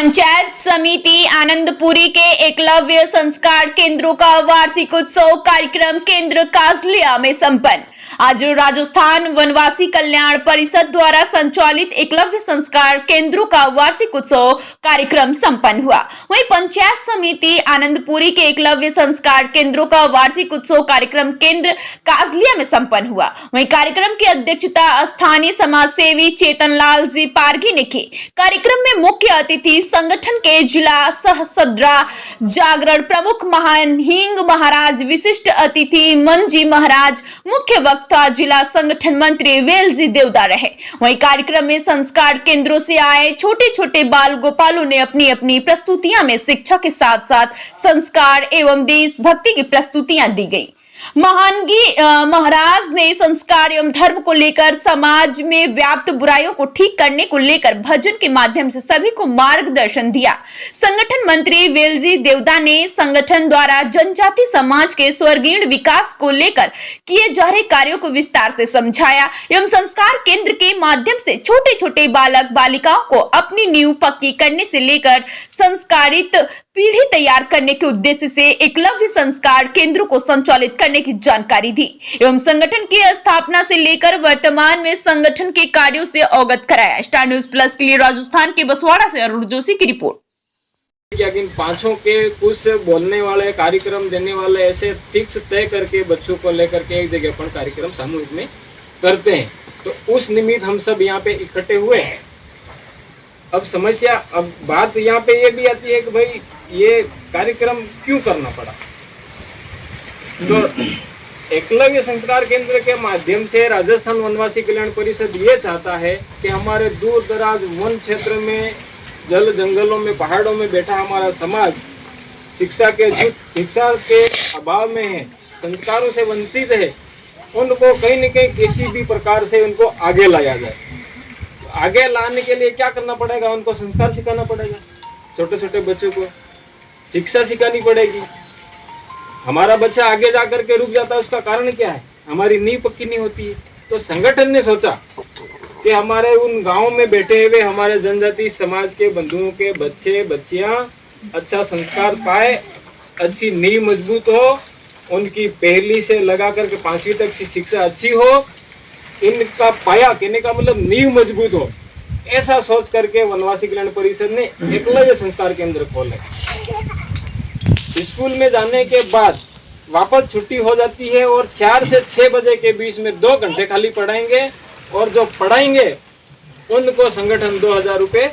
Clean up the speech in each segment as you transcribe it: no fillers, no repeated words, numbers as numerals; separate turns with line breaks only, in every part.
पंचायत समिति आनंदपुरी के एकलव्य संस्कार केंद्रों का वार्षिक उत्सव कार्यक्रम केंद्र काजलिया में संपन्न। आज राजस्थान वनवासी कल्याण परिषद द्वारा संचालित एकलव्य संस्कार केंद्रों का वार्षिक उत्सव कार्यक्रम संपन्न हुआ। वहीं पंचायत समिति आनंदपुरी के एकलव्य संस्कार केंद्रों का वार्षिक उत्सव कार्यक्रम केंद्र काजलिया में संपन्न हुआ। वहीं कार्यक्रम की अध्यक्षता स्थानीय समाज सेवी चेतन लाल जी पारगी ने की। कार्यक्रम में मुख्य अतिथि संगठन के जिला सहस्त्रा जागरण प्रमुख महाहिंग महाराज, विशिष्ट अतिथि मंजी महाराज, मुख्य वक्ता जिला संगठन मंत्री वेलजी देवदा रहे। वहीं कार्यक्रम में संस्कार केंद्रों से आए छोटे छोटे बाल गोपालों ने अपनी अपनी प्रस्तुतियां में शिक्षा के साथ साथ संस्कार एवं देशभक्ति की प्रस्तुतियां दी गई। महानगी महाराज ने संस्कार एवं धर्म को लेकर समाज में व्याप्त बुराइयों को ठीक करने को लेकर भजन के माध्यम से सभी को मार्गदर्शन दिया। संगठन मंत्री वेलजी देवदा ने संगठन द्वारा जनजाति समाज के स्वर्गीण विकास को लेकर किए जा रहे कार्यों को विस्तार से समझाया एवं संस्कार केंद्र के माध्यम से छोटे छोटे बालक बालिकाओं को अपनी नींव पक्की करने से लेकर संस्कारित पीढ़ी तैयार करने के उद्देश्य से एकलव्य संस्कार केंद्रों को संचालित करने की जानकारी दी एवं संगठन की स्थापना से लेकर वर्तमान में संगठन के कार्यों से अवगत कराया। स्टार न्यूज प्लस के लिए राजस्थान के बसवाड़ा से अरुण जोशी की रिपोर्ट।
इन पांचों के कुछ बोलने वाले कार्यक्रम देने वाले ऐसे फिक्स तय करके बच्चों को लेकर के एक जगह पर कार्यक्रम सामूहिक में करते हैं। तो उस निमित्त हम सब यहाँ पे इकट्ठे हुए हैं। अब बात यहाँ पे ये भी आती है कि भाई ये कार्यक्रम क्यों करना पड़ा। तो एकलव्य संस्कार केंद्र के माध्यम से राजस्थान वनवासी कल्याण परिषद ये चाहता है कि हमारे दूर दराज वन क्षेत्र में, जल जंगलों में, पहाड़ों में बैठा हमारा समाज शिक्षा के अभाव में है, संस्कारों से वंचित है, उनको कहीं न कहीं किसी भी प्रकार से उनको आगे लाया जाए। आगे लाने के लिए क्या करना पड़ेगा? उनको संस्कार सिखाना पड़ेगा। छोटे छोटे बच्चों को शिक्षा सिखानी पड़ेगी। हमारा बच्चा आगे जाकर के रुक जाता है, उसका कारण क्या है? हमारी नींव पक्की नहीं होती है। तो संगठन ने सोचा कि हमारे उन गांव में बैठे हुए हमारे जनजाति समाज के बंधुओं के बच्चे बच्चियां अच्छा संस्कार पाए, अच्छी नींव मजबूत हो, उनकी पहली से लगा करके 5वीं तक की शिक्षा अच्छी हो, इनका पाया कहने का मतलब नींव मजबूत हो, ऐसा सोच करके वनवासी कल्याण परिषद ने एकलव्य संस्कार केंद्र खोले। स्कूल में जाने के बाद वापस छुट्टी हो जाती है और 4 से 6 बजे के बीच में 2 घंटे खाली पढ़ाएंगे और जो पढ़ाएंगे उनको संगठन 2000 रुपये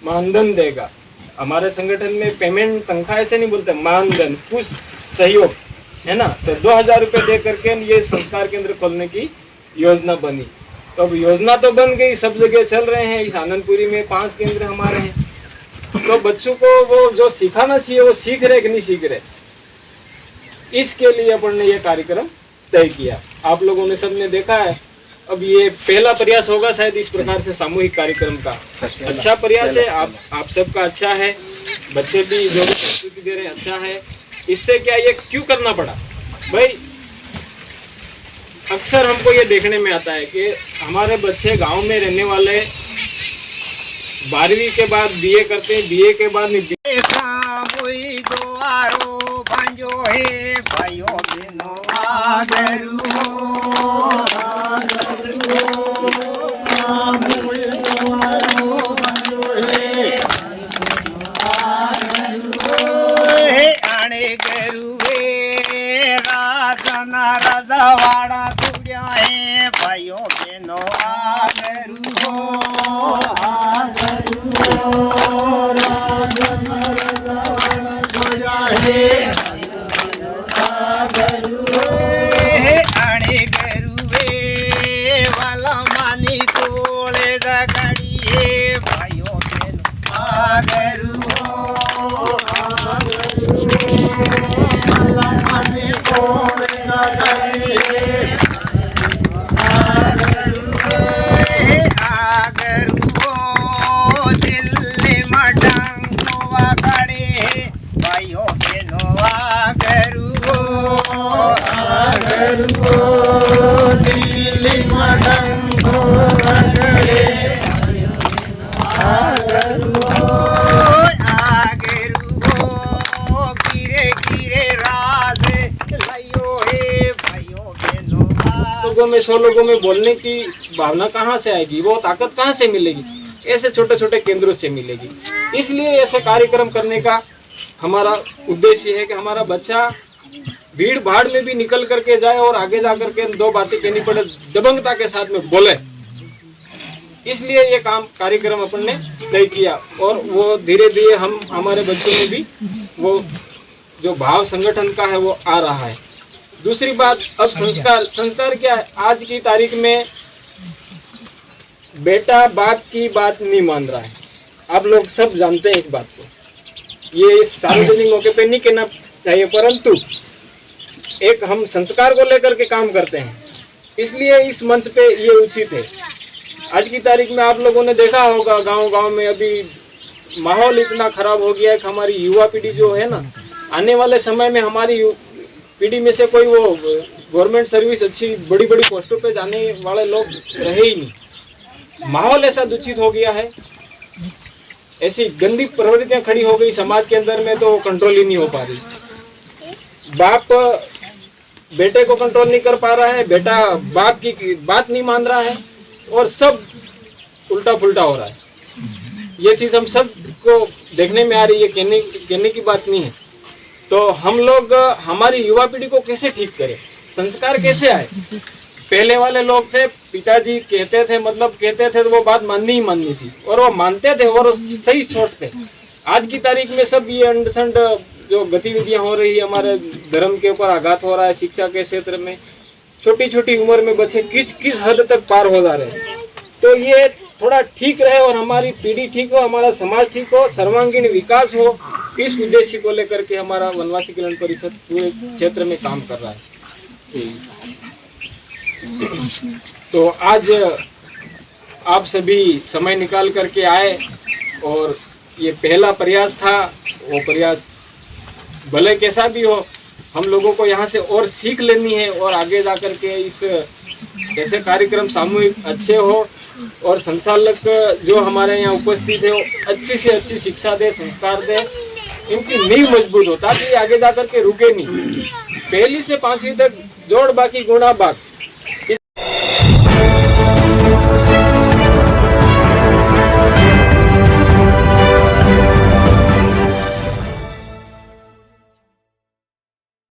मानधन देगा। हमारे संगठन में पेमेंट तनख्वाह ऐसे नहीं बोलते, मानधन, कुछ सहयोग है ना। तो 2000 रुपये दे करके ये संस्कार केंद्र खोलने की योजना बनी। तो अब योजना तो बन गई, सब जगह चल रहे हैं। इस आनंदपुरी में 5 केंद्र हमारे हैं। तो बच्चों को वो जो सिखाना चाहिए वो सीख रहे कि नहीं सीख रहे, इसके लिए अपन ने ये कार्यक्रम तय किया। आप लोगों ने सबने देखा है। अब ये पहला प्रयास होगा शायद इस प्रकार से सामूहिक कार्यक्रम का। अच्छा प्रयास है, आप सबका अच्छा है, बच्चे भी जो प्रस्तुति दे रहे हैं अच्छा है। इससे क्या ये क्यों करना पड़ा भाई? अक्सर हमको ये देखने में आता है कि हमारे बच्चे गांव में रहने वाले 12वीं के बाद बीए करते हैं, बीए के बाद
रजवाड़ा तुड़िया है भाइयों बहनों आगरू हो, आगरू हो, राजन रजवाड़ा तुड़िया है आगरू हो, आने गरुवे वाला मानी तोड़े जगड़ी है भाइयों बहनों आगरू हो, आगरू हो, वाला मानी तोड़े दिल्ली मडंगो वागड़े भाइयों बहनों आगरू हो, दिल्ली मडंगो वागड़े आगरू हो,
में 100 लोगों में बोलने की भावना कहाँ से आएगी, वो ताकत कहाँ से मिलेगी? ऐसे छोटे छोटे केंद्रों से मिलेगी। इसलिए ऐसे कार्यक्रम करने का हमारा उद्देश्य है कि हमारा बच्चा भीड़ भाड़ में भी निकल करके जाए और आगे जा करके 2 बातें कहनी पड़े, दबंगता के साथ में बोले। इसलिए ये कार्यक्रम अपन ने तय किया और वो धीरे धीरे हम हमारे बच्चों में भी वो जो भाव संगठन का है वो आ रहा है। दूसरी बात, अब संस्कार क्या है? आज की तारीख में बेटा बाप की बात नहीं मान रहा है, आप लोग सब जानते हैं इस बात को। ये सार्वजनिक मौके पे नहीं कहना चाहिए, परंतु एक हम संस्कार को लेकर के काम करते हैं, इसलिए इस मंच पे ये उचित है। आज की तारीख में आप लोगों ने देखा होगा गांव-गांव में अभी माहौल इतना खराब हो गया है कि हमारी युवा पीढ़ी जो है ना, आने वाले समय में हमारी पीढ़ी में से कोई वो गवर्नमेंट सर्विस अच्छी बड़ी बड़ी पोस्टों पे जाने वाले लोग रहे ही नहीं। माहौल ऐसा दूषित हो गया है, ऐसी गंदी प्रवृत्तियां खड़ी हो गई समाज के अंदर में, तो कंट्रोल ही नहीं हो पा रही। बाप बेटे को कंट्रोल नहीं कर पा रहा है, बेटा बाप की बात नहीं मान रहा है और सब उल्टा पुल्टा हो रहा है। ये चीज़ हम सब को देखने में आ रही है, कहने की बात नहीं है। तो हम लोग हमारी युवा पीढ़ी को कैसे ठीक करें, संस्कार कैसे आए? पहले वाले लोग थे, पिताजी कहते थे, मतलब कहते थे तो वो बात माननी ही माननी थी और वो मानते थे और सही सोच थे। आज की तारीख में सब ये अंडसंड जो गतिविधियां हो रही है, हमारे धर्म के ऊपर आघात हो रहा है, शिक्षा के क्षेत्र में छोटी छोटी उम्र में बच्चे किस हद तक पार हो जा रहे हैं। तो ये थोड़ा ठीक रहे और हमारी पीढ़ी ठीक हो, हमारा समाज ठीक हो, सर्वांगीण विकास हो, इस उद्देश्य को लेकर के हमारा वनवासी कल्याण परिषद पूरे क्षेत्र में काम कर रहा है। तो आज आप सभी समय निकाल करके आए और ये पहला प्रयास था, वो प्रयास भले कैसा भी हो, हम लोगों को यहाँ से और सीख लेनी है और आगे जा कर के इस ऐसे कार्यक्रम सामूहिक अच्छे हो और संचालक जो हमारे यहाँ उपस्थित है वो अच्छी से अच्छी शिक्षा दे, संस्कार दे, इनकी नींव मजबूत हो ताकि आगे जा कर के रुके नहीं। 1ली से 5वीं तक जोड़ बाकी गुणा बाक।